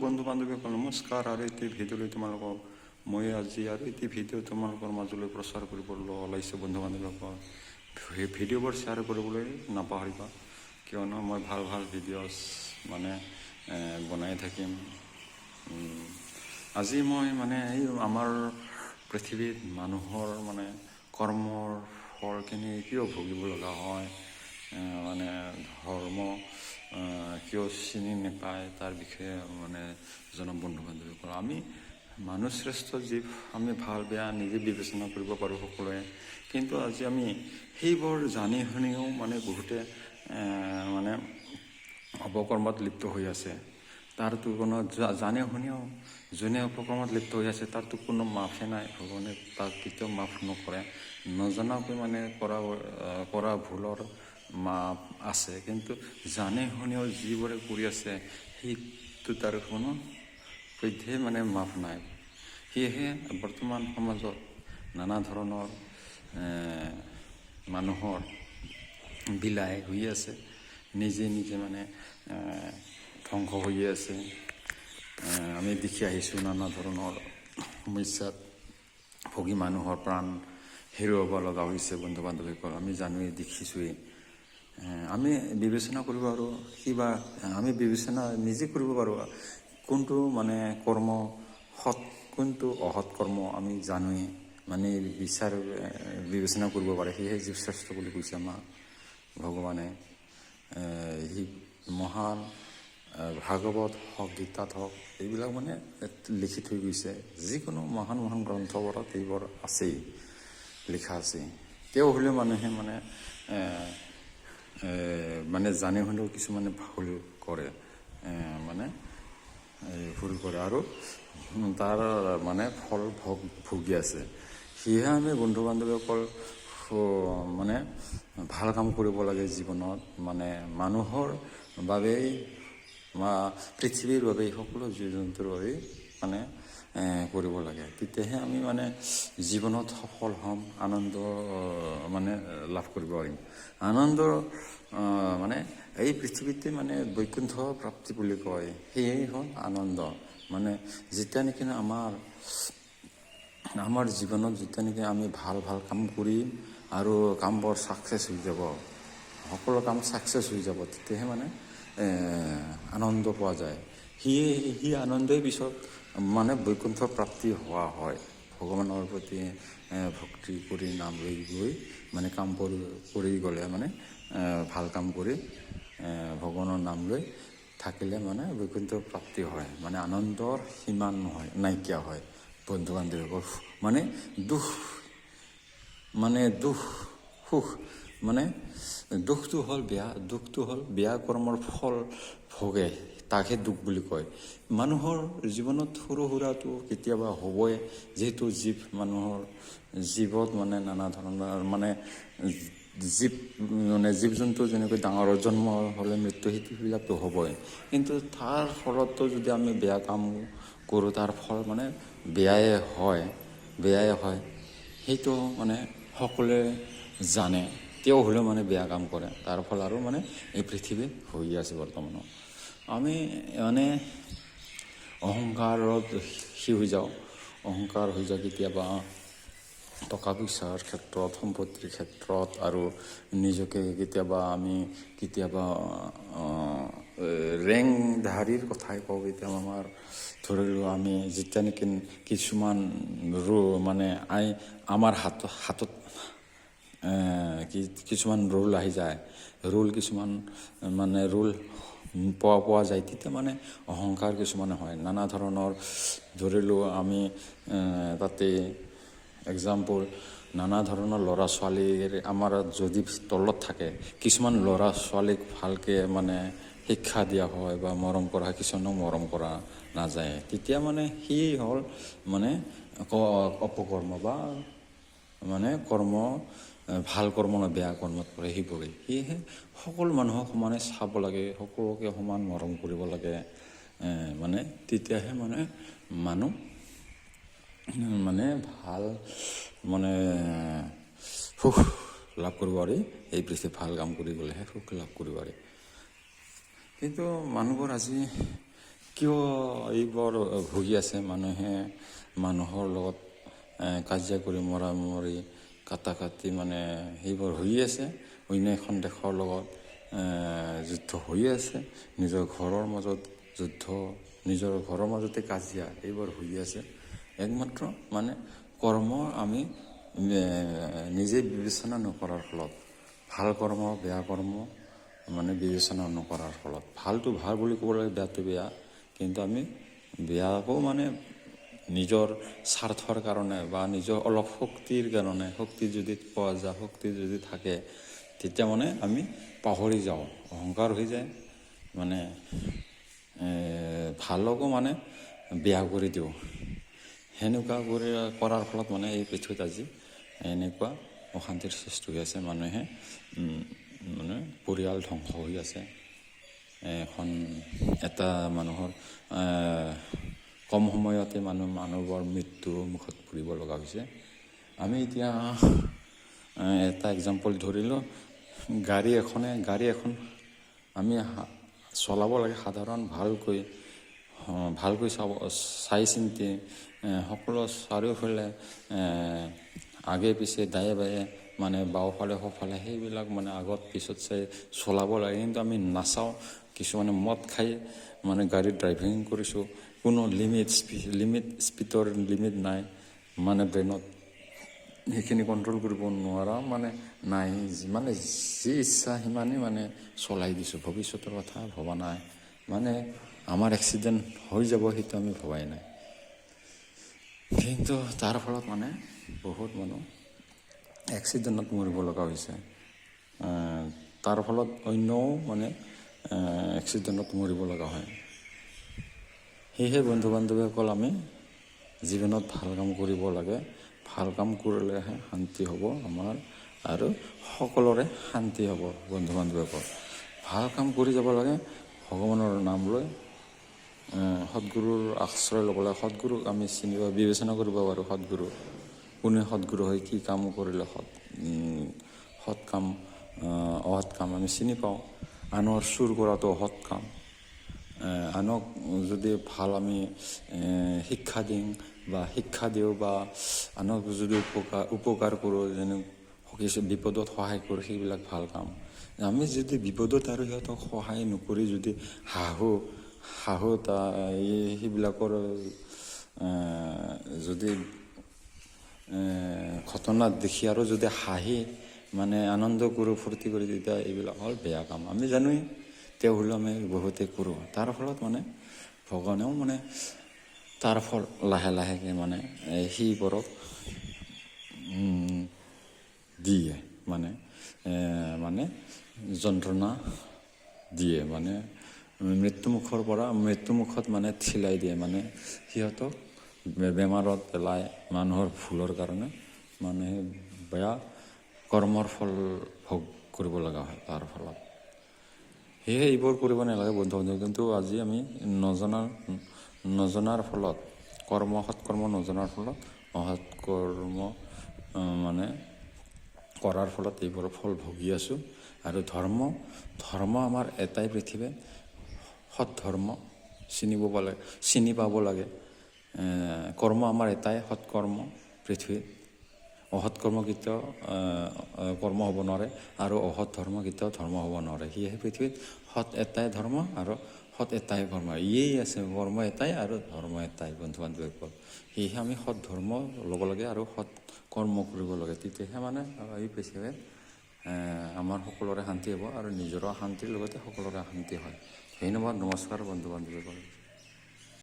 বন্ধু বান্ধৱীসকল নমস্কাৰ। আৰু এটি ভিডিঅ'লৈ তোমালোকক মই আজি আৰু এটি ভিডিঅ' তোমালোকৰ মাজলৈ প্ৰচাৰ কৰিবলৈ ওলাইছোঁ বন্ধু বান্ধৱীসকল। ভিডিঅ'বোৰ শ্বেয়াৰ কৰিবলৈ নাপাহৰিবা, কিয়নো মই ভাল ভাল ভিডিঅ'ছ বনাই থাকিম। আজি মই এই আমাৰ পৃথিৱীত মানুহৰ কৰ্মৰ ফলখিনি কিয় ভুগিব লগা হয়, ধৰ্ম কিয় চিনি নাপায় তাৰ বিষয়ে জনাম বন্ধু বান্ধৱীসকল। আমি মানুহ শ্ৰেষ্ঠ জীৱ, আমি ভাল বেয়া নিজে বিবেচনা কৰিব পাৰোঁ সকলোৱে, কিন্তু আজি আমি সেইবোৰ জানি শুনিও বহুতে অপকৰ্মত লিপ্ত হৈ আছে। তাৰতো কোনো জানে শুনিও যোনে অপকৰ্মত লিপ্ত হৈ আছে তাৰতো কোনো মাফে নাই। ভগৱানে তাক কেতিয়াও মাফ নকৰে। নজনাকৈ কৰা ভুলৰ মাপ আছে, কিন্তু জানে শুনিও যিবোৰে কৰি আছে সেইটো তাৰ কোনো পধ্যে মাফ নাই। সেয়েহে বৰ্তমান সমাজত নানা ধৰণৰ মানুহৰ বিলাই হৈ আছে, নিজে নিজে ধ্বংস হৈ আছে। আমি দেখি আহিছোঁ নানা ধৰণৰ সমস্যাত ভুগি মানুহৰ প্ৰাণ হেৰুৱাব লগা হৈছে বন্ধু বান্ধৱীসকল। আমি জানোৱেই, দেখিছোৱেই। আমি বিবেচনা কৰিব পাৰোঁ, আমি বিবেচনা নিজে কৰিব পাৰোঁ কোনটো কৰ্ম সৎ, কোনটো অসৎ কৰ্ম আমি জানোৱেই। বিবেচনা কৰিব পাৰে। সেয়েহে জীৱ শ্ৰেষ্ঠ বুলি কৈছে আমাক ভগৱানে। সি মহান ভাগৱত হওক, গীতাত হওক, এইবিলাক লিখি থৈ গৈছে। যিকোনো মহান মহান গ্ৰন্থবোৰত এইবোৰ আছেই, লিখা আছে। তেওঁ হ'লেও মানুহে জানি শুনিও কিছুমানে ভুল কৰে, ভুল কৰে আৰু তাৰ ফল ভুগি আছে। সেয়েহে আমি বন্ধু বান্ধৱীসকল ভাল কাম কৰিব লাগে জীৱনত। মানুহৰ বাবেই বা পৃথিৱীৰ বাবেই, সকলো জীৱ জন্তুৰ বাবেই কৰিব লাগে। তেতিয়াহে আমি জীৱনত সফল হ'ম, আনন্দ লাভ কৰিব পাৰিম। আনন্দ এই পৃথিৱীতে বৈকুণ্ঠ প্ৰাপ্তি বুলি কয়। সেয়েই হ'ল আনন্দ। যেতিয়া নেকি আমাৰ জীৱনত যেতিয়া নেকি আমি ভাল ভাল কাম কৰিম আৰু কামবোৰ ছাকচেছ হৈ যাব, সকলো কাম ছাকচেছ হৈ যাব, তেতিয়াহে আনন্দ পোৱা যায়। সেই আনন্দই পিছত বৈকুণ্ঠ প্ৰাপ্তি হোৱা হয়। ভগৱানৰ প্ৰতি ভক্তি কৰি নাম লৈ গৈ কামবোৰ কৰি গ'লে ভাল কাম কৰি ভগৱানৰ নাম লৈ থাকিলে বৈকুণ্ঠ প্ৰাপ্তি হয়। আনন্দৰ সীমা নাইকিয়া হয় বন্ধু বান্ধৱীসকল। দুখটো হ'ল বেয়া কৰ্মৰ ফল ভোগে, তাকহে দুখ বুলি কয়। মানুহৰ জীৱনত সৰু সুৰাটো কেতিয়াবা হ'বই, যিহেতু মানুহৰ জীৱত নানা ধৰণৰ জীৱ জন্তু যেনেকৈ ডাঙৰ জন্ম হ'লে মৃত্যু, সেইবিলাকতো হ'বই। কিন্তু তাৰ ফলতো যদি আমি বেয়া কাম কৰোঁ, তাৰ ফল বেয়াই হয়। সেইটো সকলোৱে জানে, তেওঁ হ'লেও বেয়া কাম কৰে। তাৰ ফল আৰু এই পৃথিৱীত হৈ আছে বৰ্তমানো। আমি অহংকাৰত হৈ যাওঁ। অহংকাৰ হৈ যায় কেতিয়াবা টকা পইচাৰ ক্ষেত্ৰত, সম্পত্তিৰ ক্ষেত্ৰত, আৰু নিজকে কেতিয়াবা ৰেংধাৰীৰ কথাই কওঁ। কেতিয়াবা ধৰিলোঁ আমি যেতিয়া নেকি কিছুমান আমাৰ হাতত কিছুমান ৰোল আহি যায়, কিছুমান ৰোল পোৱা যায়, তেতিয়া অহংকাৰ কিছুমানে হয়। নানা ধৰণৰ ধৰিলোঁ আমি তাতে এক্সাম্পল, নানা ধৰণৰ ল'ৰা ছোৱালীৰ আমাৰ যদি তলত থাকে, কিছুমান ল'ৰা ছোৱালীক ভালকৈ শিক্ষা দিয়া হয় বা মৰম কৰা হয়, কিছুমানক মৰম কৰা নাযায়। তেতিয়া সেয়ে হ'ল অপকৰ্ম বা কৰ্ম, ভাল কৰ্ম নহয়, বেয়া কৰ্মত পৰে সেইবোৰে। সেয়েহে সকলো মানুহক সমানে চাব লাগে, সকলোকে সমান মৰম কৰিব লাগে। তেতিয়াহে মানুহ ভাল সুখ লাভ কৰিব পাৰি। এই পৃথিৱীত ভাল কাম কৰি গ'লেহে সুখ লাভ কৰিব পাৰি। কিন্তু মানুহবোৰ আজি কিয় এইবোৰ ভুগি আছে মানুহে মানুহৰ লগত কাজিয়া কৰি মৰামৰি কাটি মানে সেইবোৰ হৈ আছে। অন্য এখন দেশৰ লগত যুদ্ধ হৈ আছে, নিজৰ ঘৰৰ মাজত যুদ্ধ, নিজৰ ঘৰৰ মাজতে কাজিয়া এইবোৰ হৈ আছে। একমাত্ৰ মানে কৰ্ম আমি নিজে বিবেচনা নকৰাৰ ফলত, ভাল কৰ্ম বেয়া কৰ্ম মানে বিবেচনা নকৰাৰ ফলত, ভালটো ভাল বুলি ক'ব লাগে, বেয়াটো বেয়া, কিন্তু আমি বেয়াকো মানে নিজৰ স্বাৰ্থৰ কাৰণে বা নিজৰ অলপ শক্তিৰ কাৰণে, শক্তি যদি পোৱা যায়, শক্তি যদি থাকে, তেতিয়া মানে আমি পাহৰি যাওঁ, অহংকাৰ হৈ যায়, মানে ভালকো মানে বেয়া কৰি দিওঁ। সেনেকুৱা কৰাৰ ফলত মানে এই পৃথিৱীত আজি এনেকুৱা অশান্তিৰ সৃষ্টি হৈ আছে। মানুহে মানে পৰিয়াল ধ্বংস হৈ আছে। এটা মানুহৰ কম সময়তে মানুহৰ মৃত্যু মুখত পৰিব লগা হৈছে। আমি এতিয়া এটা এক্সাম্পল ধৰিলোঁ, গাড়ী এখন আমি চলাব লাগে সাধাৰণ ভালকৈ চাই চিন্তি, সকলো চাৰিওফালে আগে পিছে দায়ে বায়ে মানে বাওঁফালে সোঁফালে সেইবিলাক মানে আগত পিছত চাই চলাব লাগে। কিন্তু আমি নাচাওঁ, কিছুমানে মদ খাই মানে গাড়ী ড্ৰাইভিং কৰিছোঁ, কোনো স্পীডৰ লিমিট নাই, মানে ব্ৰেইনত সেইখিনি কণ্ট্ৰল কৰিব নোৱাৰা মানে নাই, মানে যি ইচ্ছা সিমানেই মানে চলাই দিছোঁ, ভৱিষ্যতৰ কথা ভবা নাই, মানে আমাৰ এক্সিডেণ্ট হৈ যাব সেইটো আমি ভবাই নাই। কিন্তু তাৰ ফলত মানে বহুত মানুহ এক্সিডেণ্টত মৰিব লগা হৈছে। তাৰ ফলত অন্যও মানে এক্সিডেণ্টত মৰিব লগা হয়। সেয়েহে বন্ধু বান্ধৱীসকল, আমি জীৱনত ভাল কাম কৰিব লাগে, ভাল কাম কৰিলেহে শান্তি হ'ব আমাৰ আৰু সকলোৰে শান্তি হ'ব। বন্ধু বান্ধৱীসকল, ভাল কাম কৰি যাব লাগে, ভগৱানৰ নাম লৈ সদ্গুৰুৰ আশ্ৰয় ল'ব লাগে। সদ্গুৰুক আমি বিবেচনা কৰিব পাৰোঁ, সদ্গুৰু কোনে সদ্গুৰু হয়, কি কাম কৰিলে সৎ কাম অসৎ কাম আমি চিনি পাওঁ। আনৰ চুৰ কৰাটো অসৎ কাম, আনক যদি ভাল আমি শিক্ষা দিওঁ বা আনক যদি উপকাৰ কৰোঁ, যেনে কিছু বিপদত সহায় কৰোঁ, সেইবিলাক ভাল কাম। আমি যদি বিপদত আৰু সিহঁতক সহায় নকৰি যদি সেইবিলাকৰ যদি ঘটনা দেখি আৰু যদি হাঁহি মানে আনন্দ কৰোঁ, ফূৰ্তি কৰি, তেতিয়া এইবিলাক হ'ল বেয়া কাম। আমি জানোৱেই, তেওঁ হ'লেও আমি বহুতে কৰোঁ। তাৰ ফলত মানে ভগৱানেও মানে তাৰ ফল লাহেকৈ মানে সেইবোৰক দিয়ে, মানে যন্ত্ৰণা দিয়ে, মানে মৃত্যুমুখত মানে ঠেলাই দিয়ে, মানে সিহঁতক বেমাৰত পেলাই, মানুহৰ ভুলৰ কাৰণে মানুহে বেয়া কৰ্মৰ ফল ভোগ কৰিব লগা হয় তাৰ ফলত। সেয়েহে এইবোৰ কৰিব নালাগে বন্ধু বান্ধৱ। কিন্তু আজি আমি নজনাৰ ফলত, সৎকৰ্ম নজনাৰ ফলত অসৎ কৰ্ম মানে কৰাৰ ফলত এইবোৰৰ ফল ভুগি আছোঁ। আৰু ধৰ্ম আমাৰ এটাই পৃথিৱীত, সৎ ধৰ্ম চিনি পাব লাগে। কৰ্ম আমাৰ এটাই, সৎকৰ্ম পৃথিৱীত। অসৎ কৰ্ম কেতিয়াও কৰ্ম হ'ব নোৱাৰে, আৰু অসৎ ধৰ্ম কেতিয়াও ধৰ্ম হ'ব নোৱাৰে। সেয়েহে পৃথিৱীত সৎ এটাই ধৰ্ম আৰু সৎ এটাই কৰ্ম, ইয়েই আছে, কৰ্ম এটাই আৰু ধৰ্ম এটাই বন্ধু বান্ধৱীসকল। সেয়েহে আমি সৎ ধৰ্ম ল'ব লাগে আৰু সৎ কৰ্ম কৰিব লাগে, তেতিয়াহে মানে এই পৃথিৱীত আমাৰ সকলোৰে শান্তি হ'ব আৰু নিজৰো শান্তিৰ লগতে সকলোৰে শান্তি হয়। ধন্যবাদ, নমস্কাৰ বন্ধু বান্ধৱীসকল।